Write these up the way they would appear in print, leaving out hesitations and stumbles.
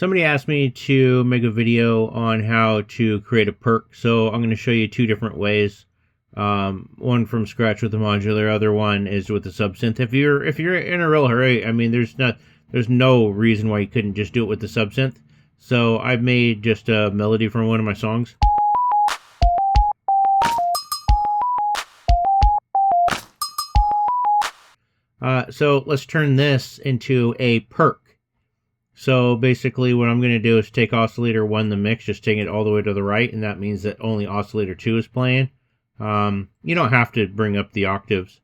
Somebody asked me to make a video on how to create a perk, so I'm going to show you two different ways. One from scratch with the modular, other one is with the subsynth. If you're in a real hurry, I mean, there's no reason why you couldn't just do it with the subsynth. So I've made just a melody from one of my songs. So let's turn this into a perk. So basically what I'm going to do is take oscillator 1, the mix, just take it all the way to the right, and that means that only oscillator 2 is playing. You don't have to bring up the octaves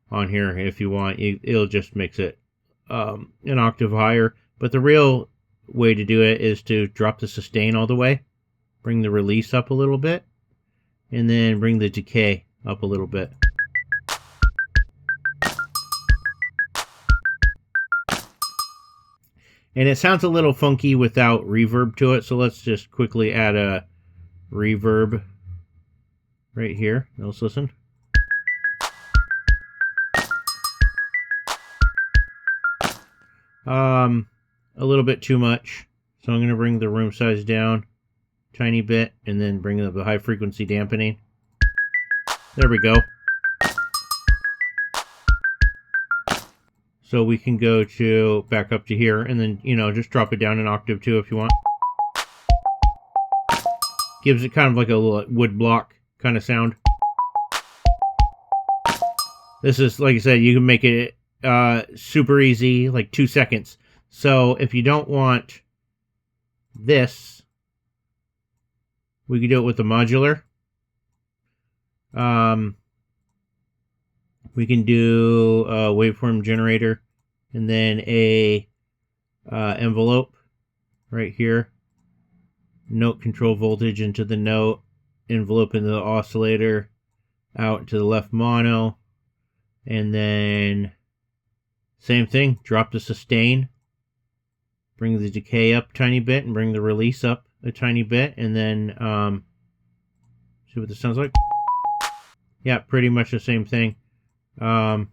on here if you want. It'll just mix it an octave higher. But the real way to do it is to drop the sustain all the way, bring the release up a little bit, and then bring the decay up a little bit. And it sounds a little funky without reverb to it, so let's just quickly add a reverb right here. Let's listen. A little bit too much, so I'm going to bring the room size down a tiny bit, and then bring up the high frequency dampening. There we go. So we can go to back up to here, and then, just drop it down an octave too if you want. Gives it kind of like a little wood block kind of sound. This is, like I said, you can make it super easy, like 2 seconds. So if you don't want this, we can do it with the modular. We can do a waveform generator, and then a envelope right here. Note control voltage into the note, envelope into the oscillator, out to the left mono, and then same thing, drop the sustain, bring the decay up a tiny bit, and bring the release up a tiny bit, and then see what this sounds like. Yeah, pretty much the same thing. But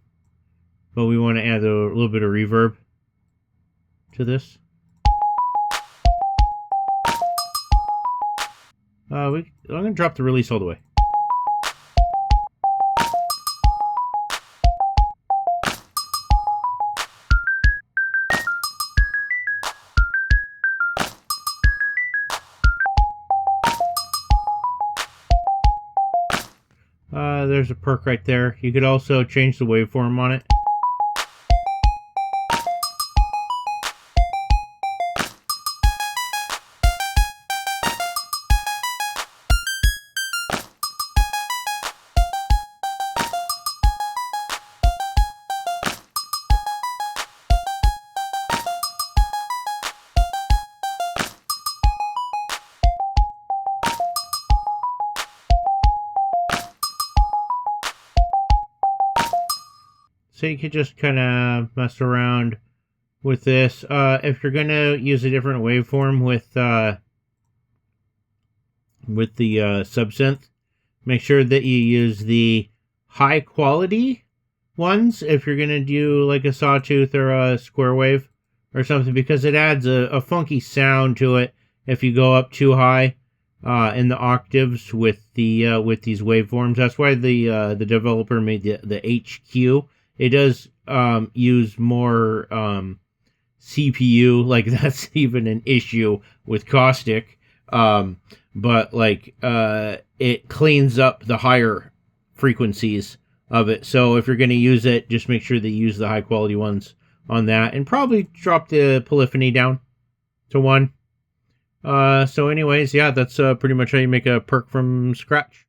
we want to add a little bit of reverb to this. I'm going to drop the release all the way. There's a perk right there. You could also change the waveform on it. So you could just kind of mess around with this. If you're going to use a different waveform with the subsynth, make sure that you use the high quality ones if you're going to do like a sawtooth or a square wave or something, because it adds a funky sound to it if you go up too high in the octaves with these waveforms. That's why the developer made the HQ. It does use more CPU, like that's even an issue with Caustic, but like it cleans up the higher frequencies of it. So if you're going to use it, just make sure that you use the high quality ones on that, and probably drop the polyphony down to 1. So anyways, yeah, that's pretty much how you make a perk from scratch.